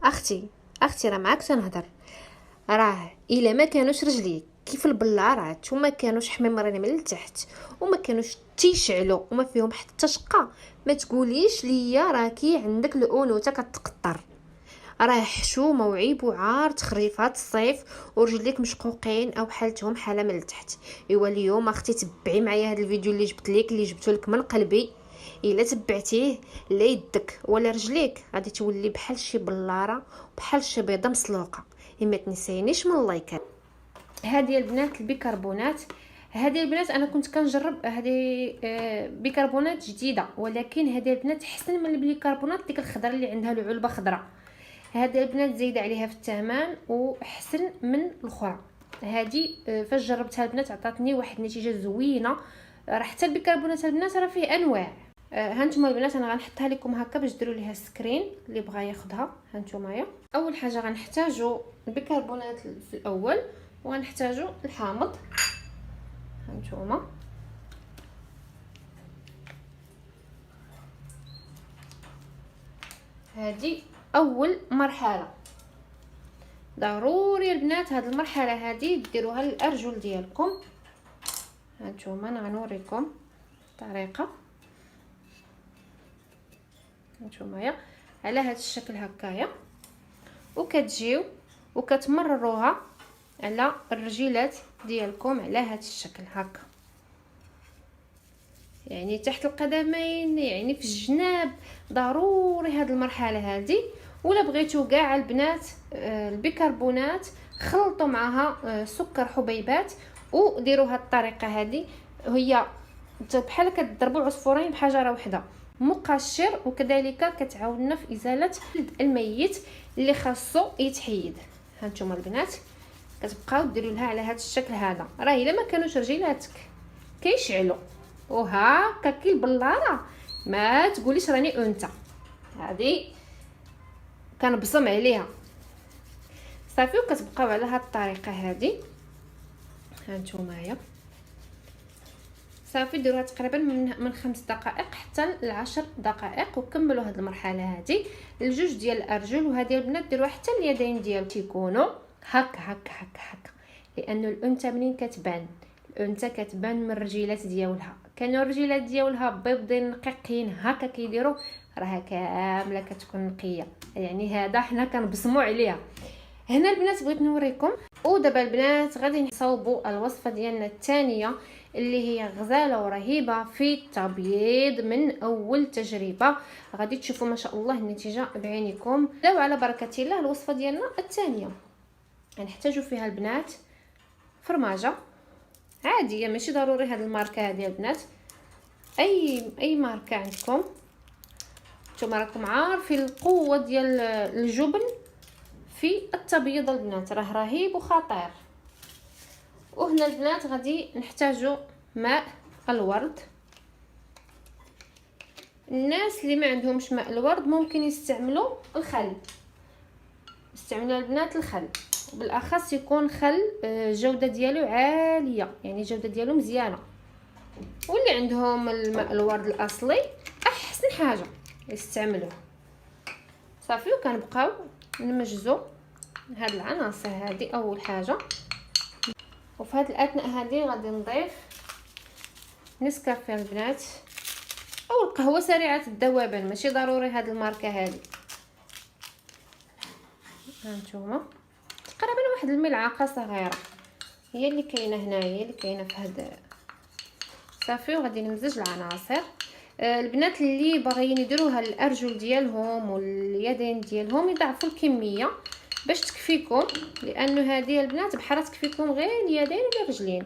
اختي راه معاك تنهضر. راه الا ما كانوش رجليك كيف البلارات وما كانوش حميمرين من التحت وما كانوش تيشعلوا وما فيهم حتى شقه، ما تقوليش ليا راكي عندك الانوثه كتقطر. راه حشومه وعيب وعار تخريفات الصيف ورجليك مشقوقين او حالتهم حاله من التحت. ايوا اليوم اختي تبعي معايا هذا الفيديو اللي جبت لك، اللي جبته لك من قلبي. الا تبعتيه لا يدك ولا رجليك غادي تولي بحال شي بلاره، بحال شي بيضه مسلوقه. اما تنسينيش من اللايكات. هذه البنات البيكربونات، هذه البنات انا كنت كنجرب هذه بيكربونات جديده، ولكن هذه البنات احسن من البيكربونات ديك الخضره اللي عندها العلبه خضراء. هذه البنات زايده عليها في الثمن واحسن من الاخرى. هذه فاش جربتها البنات عطاتني واحد النتيجه زوينه. راه حتى البيكربونات البنات راه فيه انواع. ها نتوما البنات انا غنحطها لكم هكا باش ديروا ليها سكرين اللي بغا ياخذها. ها نتوما اول حاجه غنحتاجوا البيكربونات في الاول، وغنحتاجوا الحامض. هانتوما هذه اول مرحله. ضروري البنات هاد المرحله هذه ديروها للارجل ديالكم. هانتوما انا غنوريكم الطريقه. هانتوما على هذا الشكل هكايا، وكتجيو وكتمرروها على الرجيلات ديالكم على هذا الشكل هكا، يعني تحت القدمين، يعني في الجناب. ضروري هذه المرحله هذه. ولا بغيتو كاع البنات البيكربونات خلطوا معها سكر حبيبات وديروا هذه الطريقه هذه. هي بحال كتضربوا عصفورين بحجره واحده، مقشر وكذلك كتعاوننا في ازاله الميت اللي خاصو يتحيد. هانتوما البنات كتبقاو ديروا لها على هذا الشكل هذا. راه الا ما كانوش رجيلاتك كيشعلوا وهاكا كي البلاره ما تقوليش راني انثى، هذه كنبصم عليها صافي. وكتبقاو على هذه الطريقه هذه. هانتوما صافي ديروها تقريبا من 5 دقائق حتى ل 10 دقائق، وكملوا هذه المرحله هذه الجوج ديال الارجل. وهذه البنات ديروها حتى اليدين ديالكم تيكونوا هكا هكا هكا هكا، لان الانثى منين كتبان، الانثى كتبان من الرجيلات ديالها. كانوا الرجيلات ديالها بيضين نقيقين هكا كيديروا، راها كامله كتكون نقيه. يعني هذا حنا كنبصموا عليها. هنا البنات بغيت نوريكم. ودابا البنات غادي نصاوبوا الوصفه ديالنا الثانيه اللي هي غزاله ورهيبه في التبييض من اول تجربه. غادي تشوفوا ما شاء الله النتيجه بعينكم. داو على بركه الله الوصفه ديالنا الثانيه. غنحتاجوا فيها البنات فرماجه عاديه، ماشي ضروري هذه الماركه هذه البنات، اي ماركه عندكم. نتوما راكم عارفين القوه ديال الجبن في التبييض البنات، راه رهيب وخطير. وهنا البنات غادي نحتاجوا ماء الورد. الناس اللي ما عندهمش ماء الورد ممكن يستعملوا الخل. استعملوا البنات الخل، بالاخص يكون خل الجوده ديالو عاليه، يعني الجوده ديالو مزيانه. واللي عندهم الماء الورد الاصلي احسن حاجه يستعملوه. صافي وكنبقاو نمجزوا هاد العناصر هذه اول حاجه. وفي هذه الاثناء هذه غادي نضيف نسكافيه البنات او القهوه سريعه الذوبان، ماشي ضروري هاد الماركه هذه. هانتوما تقريبا واحد الملعقه صغيره هي اللي كاينه هنايا، هي اللي كاينه في هذا. صافي وغادي نمزج العناصر. البنات اللي باغيين يديروها للارجل ديالهم واليدين ديالهم يضعفوا الكميه باش تكفيكم، لانه هذه البنات بحال تكفيكم غير اليدين ولا الرجلين.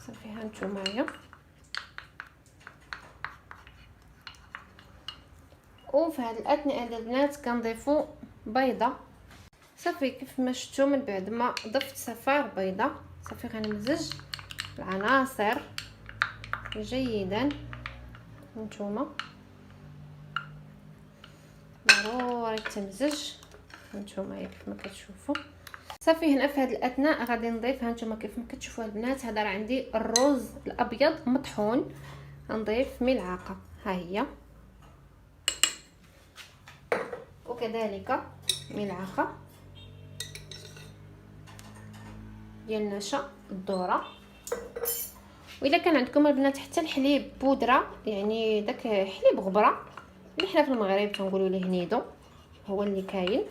صافي هانتوما وفي هذه الاثناء هذه البنات كنضيفوا بيضه. صافي كيف ما شفتوا من بعد ما ضفت صفار بيضه صافي غنمزج العناصر جيدا. هانتوما ضروري تمزج. هانتوما كيف ما كتشوفوا. صافي هنا في هذه الاثناء غادي نضيف. هانتوما كيف ما كتشوفوا البنات هذا راه عندي الرز الابيض مطحون، غنضيف ملعقه ها هي. وكذلك ملعقه ديال نشا الذره. واذا كان عندكم البنات حتى الحليب بودره، يعني داك حليب غبره اللي حنا في المغرب كنقولوا ليه نيدو، هو اللي كاين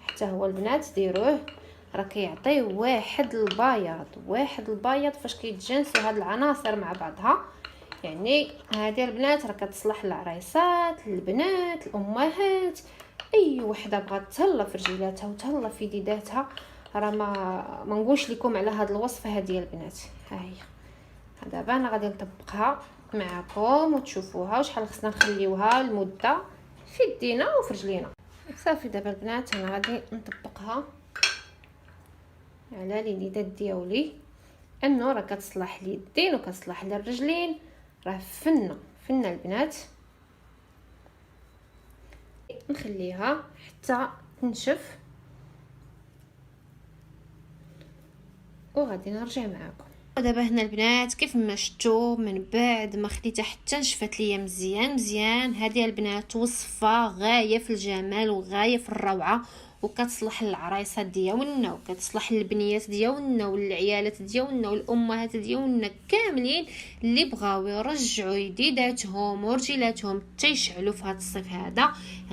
حتى هو البنات ديروه، راه كيعطي واحد البياض فاش كيتجانسوا هاد العناصر مع بعضها. يعني هذه البنات راه كتصلح للعريسات، البنات، الامهات، اي وحده بغات تهلا في رجيلاتها وتهلا في ديداتها. راه ما نقولش لكم على هاد الوصفه هذه البنات. ها هي دابا انا غادي نطبقها معكم وتشوفوها وشحال خصنا نخليوها المده في يدينا وفي رجلينا. صافي دابا البنات انا غادي نطبقها على اليدات ديالي، انه راه كتصلح اليدين وكتصلح للرجلين، راه فنه البنات. نخليها حتى تنشف وغادي نرجع معكم. ودابا هنا البنات كيف ما شفتوا من بعد ما خديتها حتى نشفت ليا مزيان. هذه البنات وصفه غايه في الجمال وغايه في الروعه، وكتصلح للعرايسات ديالنا وكتصلح للبنيات ديالنا والعيالات ديالنا والامهات ديالنا كاملين اللي بغاو يرجعوا يديداتهم ورجيلاتهم تيشعلوا في هذا الصيف هذا.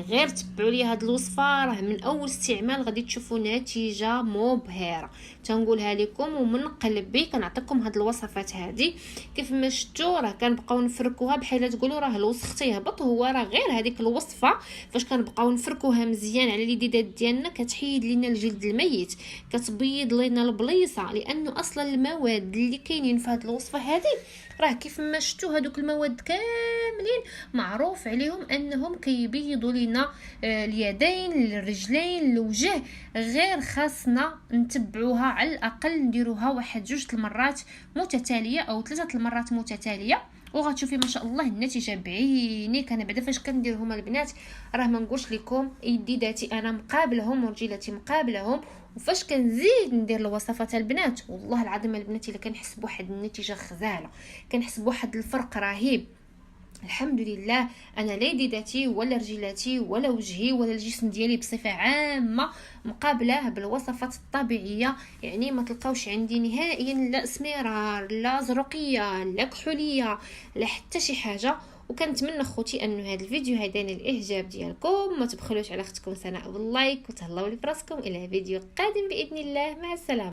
غير تبعوا لي هذه الوصفه، راه من اول استعمال غادي تشوفوا نتيجه مبهره، تنقولها لكم ومن قلبي. كنعطيكم هذه الوصفات هذه كيف ما شفتوا، راه كنبقاو نفركوها بحال تقولوا راه الوسخ تيهبط، هو راه غير هذيك الوصفه فاش كنبقاو نفركوها مزيان على اليديدات ديالنا كتحيد لينا الجلد الميت، كتبيض لينا البليصه، لانه اصلا المواد اللي كاينين في هذه الوصفه هذه راه كيف ما شفتوا هذوك المواد كاملين معروف عليهم انهم كيبيضوا لينا اليدين، الرجلين، الوجه. غير خاصنا نتبعوها على الاقل نديروها واحد 2 المرات متتاليه او 3 المرات متتاليه، وغتشوفي ما شاء الله النتيجه بعينيك. انا بعدا فاش كنديرهم البنات راه ما نقولش لكم يديداتي انا مقابلهم ورجيلاتي مقابلهم، وفاش كنزيد ندير الوصفات البنات والله العظيم البنات الا كنحس بواحد النتيجه خزاله، كنحس بواحد الفرق رهيب. الحمد لله انا لا يديداتي ولا رجيلاتي ولا وجهي ولا الجسم ديالي بصفه عامه مقابله بالوصفات الطبيعيه. يعني ما تلقاوش عندي نهائيا لا اسمرار لا زرقيه لا كحوليه لا حتى شي حاجه. وكنتمنى خوتي انه هذا الفيديو هيداني الاعجاب ديالكم، ما تبخلوش على اختكم سناء باللايك وتهلاو لي فراسكم. الى فيديو قادم باذن الله، مع السلامه.